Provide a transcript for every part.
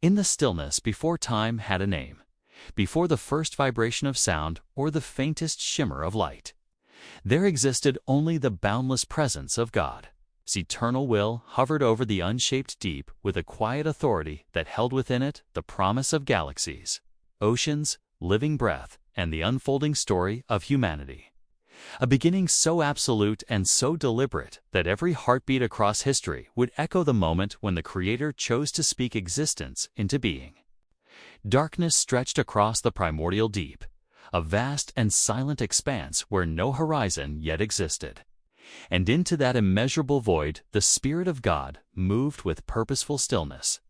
In the stillness before time had a name, before the first vibration of sound or the faintest shimmer of light, there existed only the boundless presence of God. His eternal will hovered over the unshaped deep with a quiet authority that held within it the promise of galaxies, oceans, living breath, and the unfolding story of humanity. A beginning so absolute and so deliberate that every heartbeat across history would echo the moment when the Creator chose to speak existence into being. Darkness stretched across the primordial deep, a vast and silent expanse where no horizon yet existed. And into that immeasurable void the Spirit of God moved with purposeful stillness,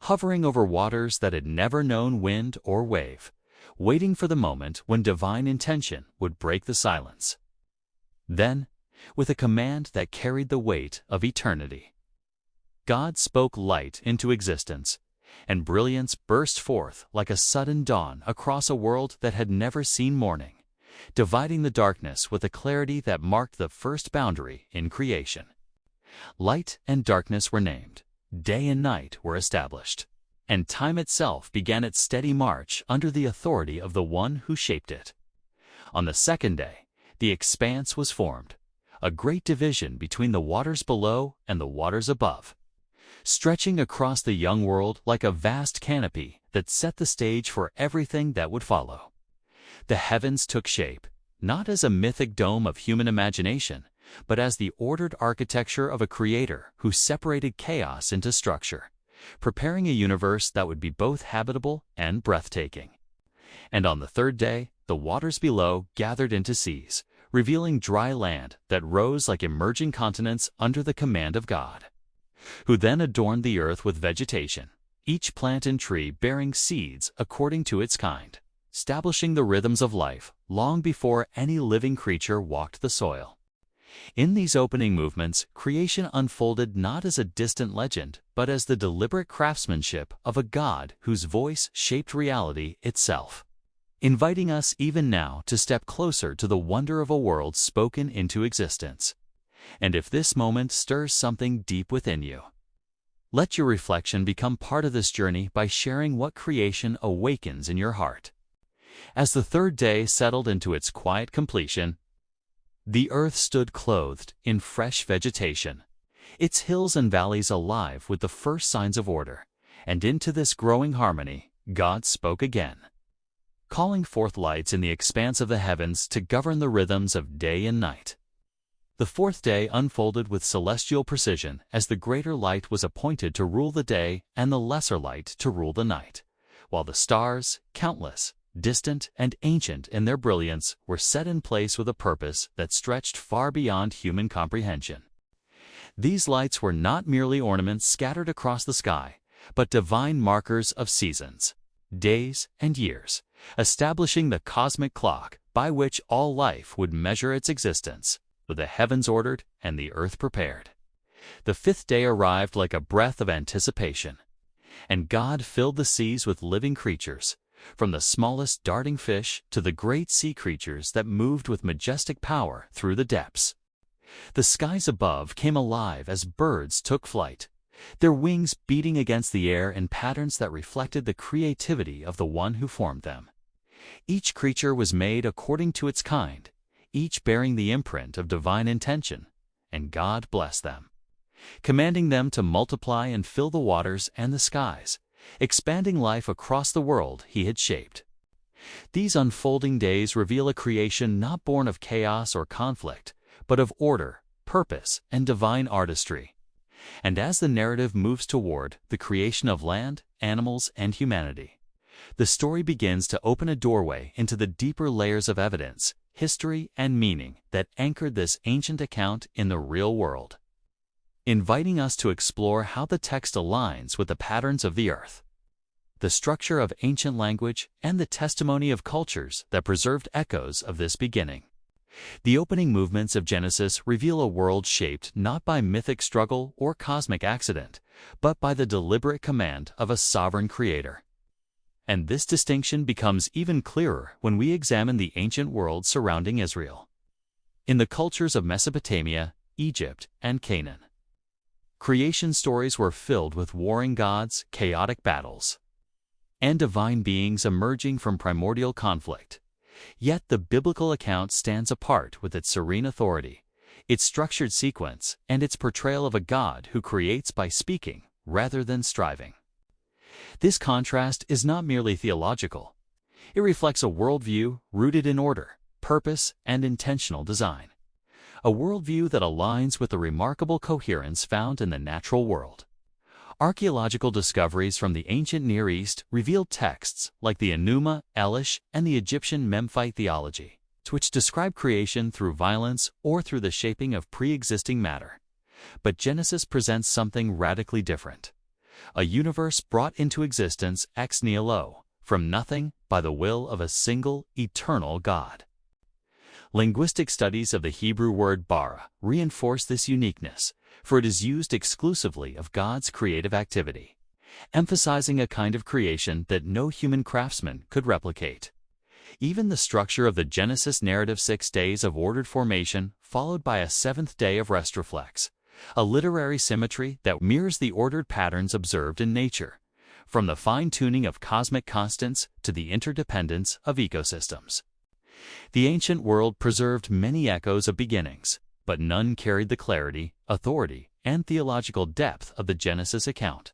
hovering over waters that had never known wind or wave, waiting for the moment when divine intention would break the silence. Then, with a command that carried the weight of eternity, God spoke light into existence, and brilliance burst forth like a sudden dawn across a world that had never seen morning, dividing the darkness with a clarity that marked the first boundary in creation. Light and darkness were named, day and night were established, and time itself began its steady march under the authority of the One who shaped it. On the second day, the expanse was formed, a great division between the waters below and the waters above, stretching across the young world like a vast canopy that set the stage for everything that would follow. The heavens took shape, not as a mythic dome of human imagination, but as the ordered architecture of a creator who separated chaos into structure, preparing a universe that would be both habitable and breathtaking. And on the third day, the waters below gathered into seas, revealing dry land that rose like emerging continents under the command of God, who then adorned the earth with vegetation, each plant and tree bearing seeds according to its kind, establishing the rhythms of life long before any living creature walked the soil. In these opening movements, creation unfolded not as a distant legend, but as the deliberate craftsmanship of a God whose voice shaped reality itself, inviting us even now to step closer to the wonder of a world spoken into existence. And if this moment stirs something deep within you, let your reflection become part of this journey by sharing what creation awakens in your heart. As the third day settled into its quiet completion, the earth stood clothed in fresh vegetation, its hills and valleys alive with the first signs of order, and into this growing harmony, God spoke again, calling forth lights in the expanse of the heavens to govern the rhythms of day and night. The fourth day unfolded with celestial precision as the greater light was appointed to rule the day and the lesser light to rule the night, while the stars, countless, distant and ancient in their brilliance, were set in place with a purpose that stretched far beyond human comprehension. These lights were not merely ornaments scattered across the sky, but divine markers of seasons, days, and years, establishing the cosmic clock by which all life would measure its existence, with the heavens ordered and the earth prepared. The fifth day arrived like a breath of anticipation, and God filled the seas with living creatures, from the smallest darting fish to the great sea creatures that moved with majestic power through the depths. The skies above came alive as birds took flight, their wings beating against the air in patterns that reflected the creativity of the One who formed them. Each creature was made according to its kind, each bearing the imprint of divine intention, and God blessed them, commanding them to multiply and fill the waters and the skies, expanding life across the world He had shaped. These unfolding days reveal a creation not born of chaos or conflict, but of order, purpose, and divine artistry. And as the narrative moves toward the creation of land, animals, and humanity, the story begins to open a doorway into the deeper layers of evidence, history, and meaning that anchored this ancient account in the real world, inviting us to explore how the text aligns with the patterns of the earth, the structure of ancient language, and the testimony of cultures that preserved echoes of this beginning. The opening movements of Genesis reveal a world shaped not by mythic struggle or cosmic accident, but by the deliberate command of a sovereign creator. And this distinction becomes even clearer when we examine the ancient world surrounding Israel. In the cultures of Mesopotamia, Egypt, and Canaan, Creation stories were filled with warring gods, chaotic battles, and divine beings emerging from primordial conflict. Yet the biblical account stands apart with its serene authority, its structured sequence, and its portrayal of a God who creates by speaking rather than striving. This contrast is not merely theological. It reflects a worldview rooted in order, purpose, and intentional design. A worldview that aligns with the remarkable coherence found in the natural world. Archaeological discoveries from the ancient Near East reveal texts like the Enuma Elish and the Egyptian Memphite theology, which describe creation through violence or through the shaping of pre-existing matter. But Genesis presents something radically different. A universe brought into existence ex nihilo, from nothing, by the will of a single, eternal God. Linguistic studies of the Hebrew word bara reinforce this uniqueness, for it is used exclusively of God's creative activity, emphasizing a kind of creation that no human craftsman could replicate. Even the structure of the Genesis narrative, 6 days of ordered formation, followed by a seventh day of rest, reflects a literary symmetry that mirrors the ordered patterns observed in nature, from the fine-tuning of cosmic constants to the interdependence of ecosystems. The ancient world preserved many echoes of beginnings, but none carried the clarity, authority, and theological depth of the Genesis account,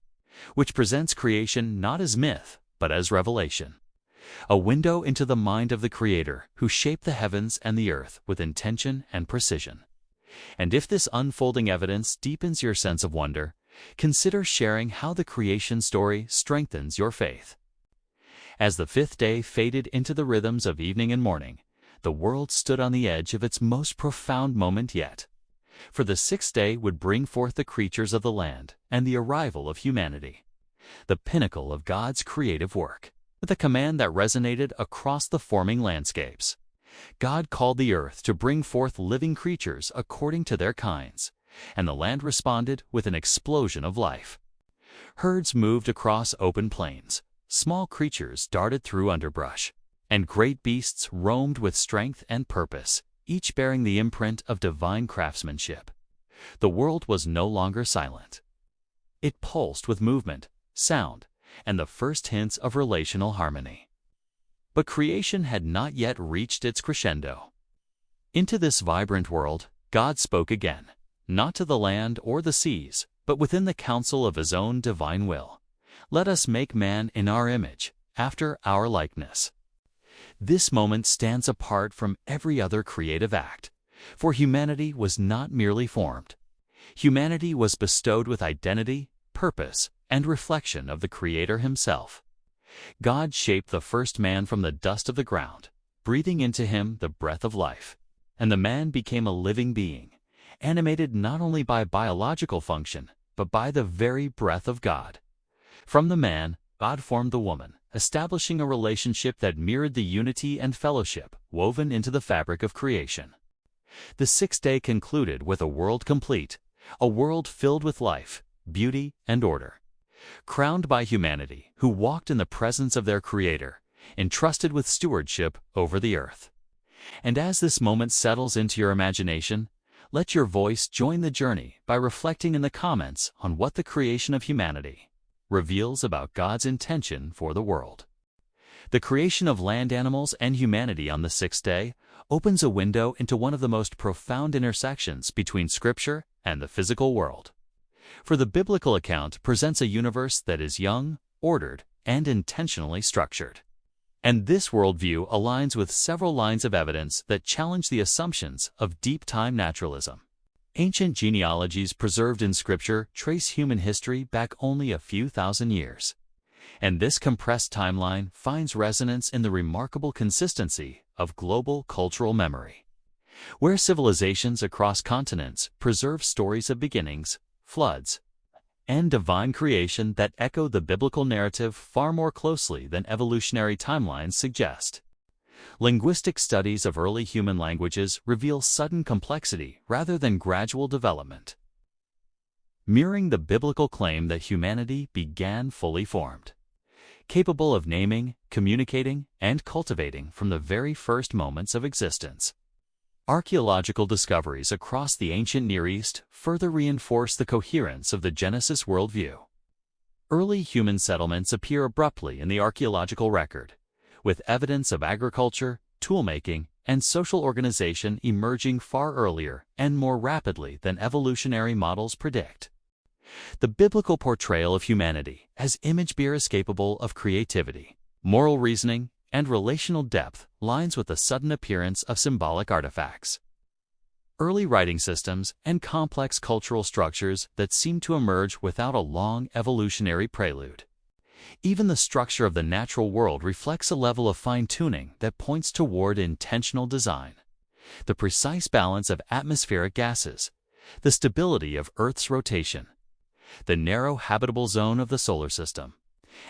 which presents creation not as myth, but as revelation. A window into the mind of the Creator who shaped the heavens and the earth with intention and precision. And if this unfolding evidence deepens your sense of wonder, consider sharing how the creation story strengthens your faith. As the fifth day faded into the rhythms of evening and morning, the world stood on the edge of its most profound moment yet. For the sixth day would bring forth the creatures of the land and the arrival of humanity, the pinnacle of God's creative work. With a command that resonated across the forming landscapes, God called the earth to bring forth living creatures according to their kinds, and the land responded with an explosion of life. Herds moved across open plains, small creatures darted through underbrush, and great beasts roamed with strength and purpose, each bearing the imprint of divine craftsmanship. The world was no longer silent. It pulsed with movement, sound, and the first hints of relational harmony. But creation had not yet reached its crescendo. Into this vibrant world, God spoke again, not to the land or the seas, but within the counsel of His own divine will. Let us make man in our image, after our likeness. This moment stands apart from every other creative act, for humanity was not merely formed. Humanity was bestowed with identity, purpose, and reflection of the Creator Himself. God shaped the first man from the dust of the ground, breathing into him the breath of life, and the man became a living being, animated not only by biological function, but by the very breath of God. From the man, God formed the woman, establishing a relationship that mirrored the unity and fellowship woven into the fabric of creation. The sixth day concluded with a world complete, a world filled with life, beauty, and order, crowned by humanity who walked in the presence of their Creator, entrusted with stewardship over the earth. And as this moment settles into your imagination, let your voice join the journey by reflecting in the comments on what the creation of humanity reveals about God's intention for the world. The creation of land animals and humanity on the sixth day opens a window into one of the most profound intersections between Scripture and the physical world. For the biblical account presents a universe that is young, ordered, and intentionally structured. And this worldview aligns with several lines of evidence that challenge the assumptions of deep-time naturalism. Ancient genealogies preserved in Scripture trace human history back only a few thousand years. And this compressed timeline finds resonance in the remarkable consistency of global cultural memory, where civilizations across continents preserve stories of beginnings, floods, and divine creation that echo the biblical narrative far more closely than evolutionary timelines suggest. Linguistic studies of early human languages reveal sudden complexity rather than gradual development, mirroring the biblical claim that humanity began fully formed, capable of naming, communicating, and cultivating from the very first moments of existence. Archaeological discoveries across the ancient Near East further reinforce the coherence of the Genesis worldview. Early human settlements appear abruptly in the archaeological record, with evidence of agriculture, toolmaking, and social organization emerging far earlier and more rapidly than evolutionary models predict. The biblical portrayal of humanity as image bearers capable of creativity, moral reasoning, and relational depth lines with the sudden appearance of symbolic artifacts. Early writing systems and complex cultural structures that seem to emerge without a long evolutionary prelude. Even the structure of the natural world reflects a level of fine-tuning that points toward intentional design. The precise balance of atmospheric gases, the stability of Earth's rotation, the narrow habitable zone of the solar system,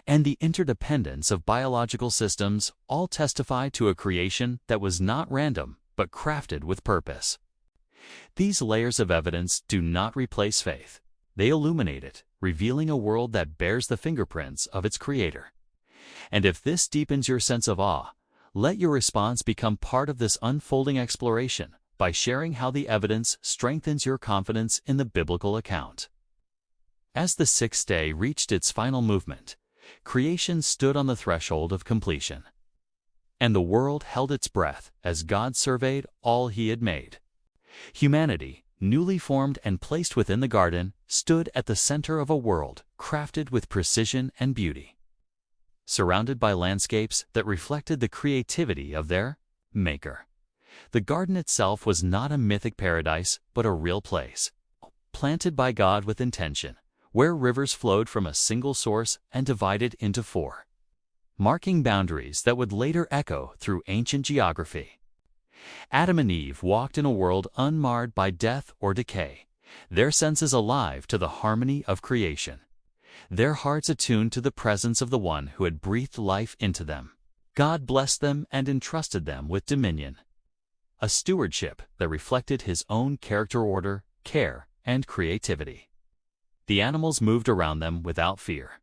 and the interdependence of biological systems all testify to a creation that was not random but crafted with purpose. These layers of evidence do not replace faith. They illuminate it, revealing a world that bears the fingerprints of its creator. And if this deepens your sense of awe, let your response become part of this unfolding exploration by sharing how the evidence strengthens your confidence in the biblical account. As the sixth day reached its final movement, creation stood on the threshold of completion. And the world held its breath as God surveyed all he had made. Humanity, newly formed and placed within the garden, stood at the center of a world crafted with precision and beauty. Surrounded by landscapes that reflected the creativity of their Maker. The garden itself was not a mythic paradise, but a real place, planted by God with intention, where rivers flowed from a single source and divided into four, marking boundaries that would later echo through ancient geography. Adam and Eve walked in a world unmarred by death or decay, their senses alive to the harmony of creation, their hearts attuned to the presence of the One who had breathed life into them. God blessed them and entrusted them with dominion, a stewardship that reflected his own character, order, care, and creativity. The animals moved around them without fear.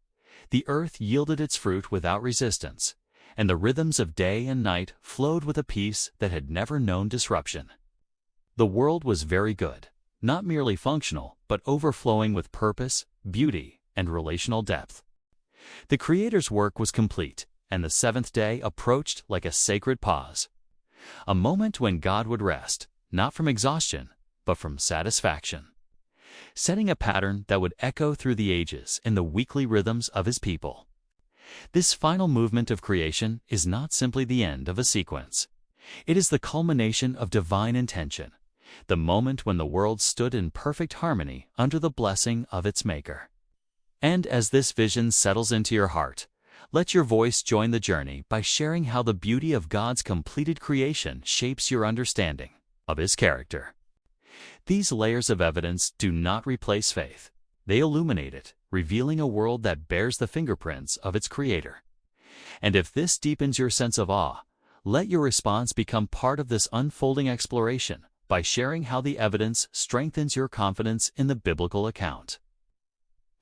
The earth yielded its fruit without resistance, and the rhythms of day and night flowed with a peace that had never known disruption. The world was very good, not merely functional, but overflowing with purpose, beauty, and relational depth. The Creator's work was complete, and the seventh day approached like a sacred pause, a moment when God would rest, not from exhaustion, but from satisfaction, setting a pattern that would echo through the ages in the weekly rhythms of his people. This final movement of creation is not simply the end of a sequence. It is the culmination of divine intention, the moment when the world stood in perfect harmony under the blessing of its Maker. And as this vision settles into your heart, let your voice join the journey by sharing how the beauty of God's completed creation shapes your understanding of his character. These layers of evidence do not replace faith. They illuminate it, revealing a world that bears the fingerprints of its Creator. And if this deepens your sense of awe, let your response become part of this unfolding exploration by sharing how the evidence strengthens your confidence in the biblical account.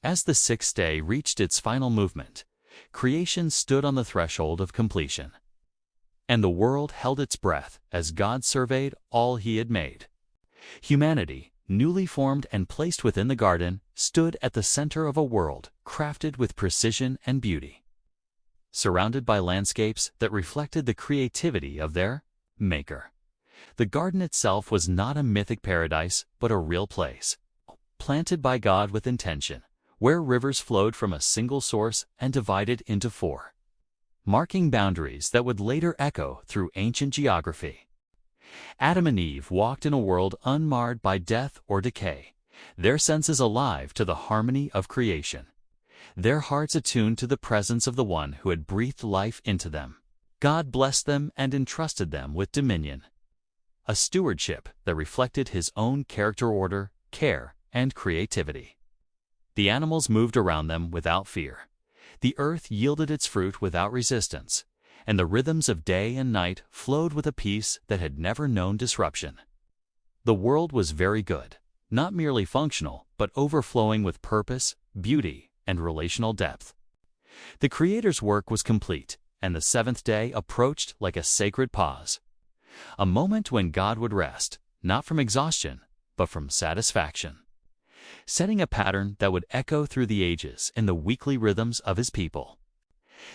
As the sixth day reached its final movement, creation stood on the threshold of completion. And the world held its breath as God surveyed all he had made. Humanity, newly formed and placed within the garden, stood at the center of a world crafted with precision and beauty. Surrounded by landscapes that reflected the creativity of their Maker. The garden itself was not a mythic paradise, but a real place, planted by God with intention, where rivers flowed from a single source and divided into four, marking boundaries that would later echo through ancient geography. Adam and Eve walked in a world unmarred by death or decay, their senses alive to the harmony of creation, their hearts attuned to the presence of the One who had breathed life into them. God blessed them and entrusted them with dominion, a stewardship that reflected his own character, order, care, and creativity. The animals moved around them without fear. The earth yielded its fruit without resistance, and the rhythms of day and night flowed with a peace that had never known disruption. The world was very good, not merely functional, but overflowing with purpose, beauty, and relational depth. The Creator's work was complete, and the seventh day approached like a sacred pause, a moment when God would rest, not from exhaustion, but from satisfaction, setting a pattern that would echo through the ages in the weekly rhythms of his people.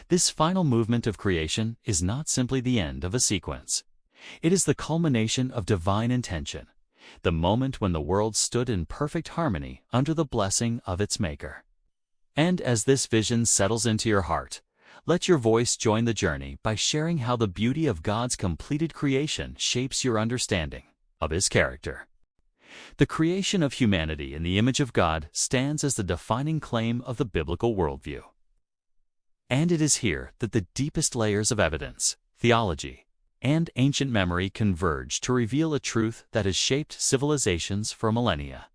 This final movement of creation is not simply the end of a sequence. It is the culmination of divine intention, the moment when the world stood in perfect harmony under the blessing of its Maker. And as this vision settles into your heart, let your voice join the journey by sharing how the beauty of God's completed creation shapes your understanding of His character. The creation of humanity in the image of God stands as the defining claim of the biblical worldview. And it is here that the deepest layers of evidence, theology, and ancient memory converge to reveal a truth that has shaped civilizations for millennia.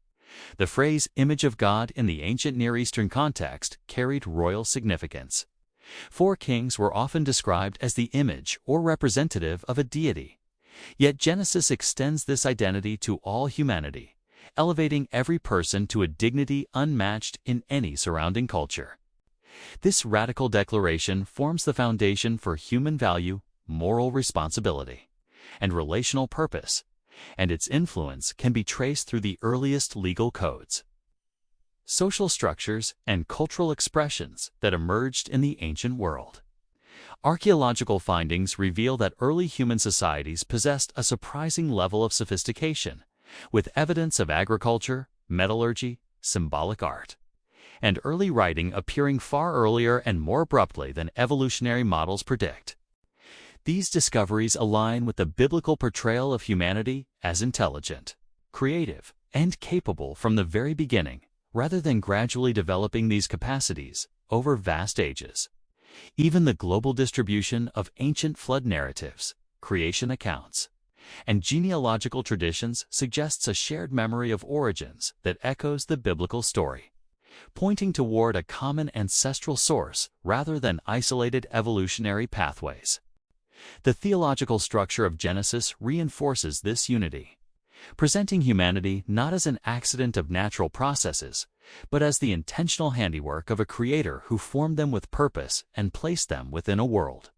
The phrase image of God in the ancient Near Eastern context carried royal significance. 4 kings were often described as the image or representative of a deity. Yet Genesis extends this identity to all humanity, elevating every person to a dignity unmatched in any surrounding culture. This radical declaration forms the foundation for human value, moral responsibility, and relational purpose, and its influence can be traced through the earliest legal codes, social structures, and cultural expressions that emerged in the ancient world. Archaeological findings reveal that early human societies possessed a surprising level of sophistication, with evidence of agriculture, metallurgy, symbolic art, and early writing appearing far earlier and more abruptly than evolutionary models predict. These discoveries align with the biblical portrayal of humanity as intelligent, creative, and capable from the very beginning, rather than gradually developing these capacities over vast ages. Even the global distribution of ancient flood narratives, creation accounts, and genealogical traditions suggests a shared memory of origins that echoes the biblical story, pointing toward a common ancestral source rather than isolated evolutionary pathways. The theological structure of Genesis reinforces this unity, presenting humanity not as an accident of natural processes, but as the intentional handiwork of a creator who formed them with purpose and placed them within a world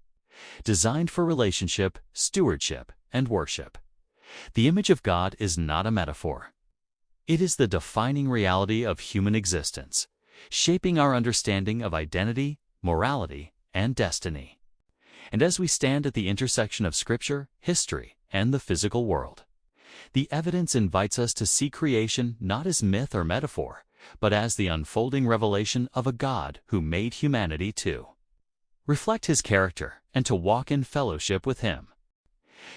designed for relationship, stewardship, and worship. The image of God is not a metaphor. It is the defining reality of human existence, shaping our understanding of identity, morality, and destiny. And as we stand at the intersection of Scripture, history, and the physical world, the evidence invites us to see creation not as myth or metaphor, but as the unfolding revelation of a God who made humanity to reflect His character and to walk in fellowship with Him.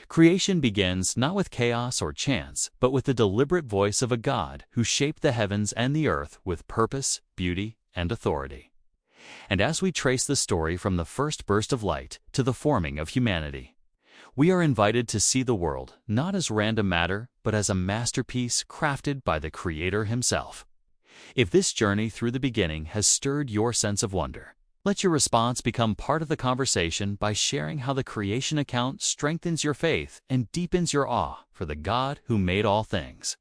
Creation begins not with chaos or chance, but with the deliberate voice of a God who shaped the heavens and the earth with purpose, beauty, and authority. And as we trace the story from the first burst of light to the forming of humanity, we are invited to see the world not as random matter, but as a masterpiece crafted by the Creator Himself. If this journey through the beginning has stirred your sense of wonder, let your response become part of the conversation by sharing how the creation account strengthens your faith and deepens your awe for the God who made all things.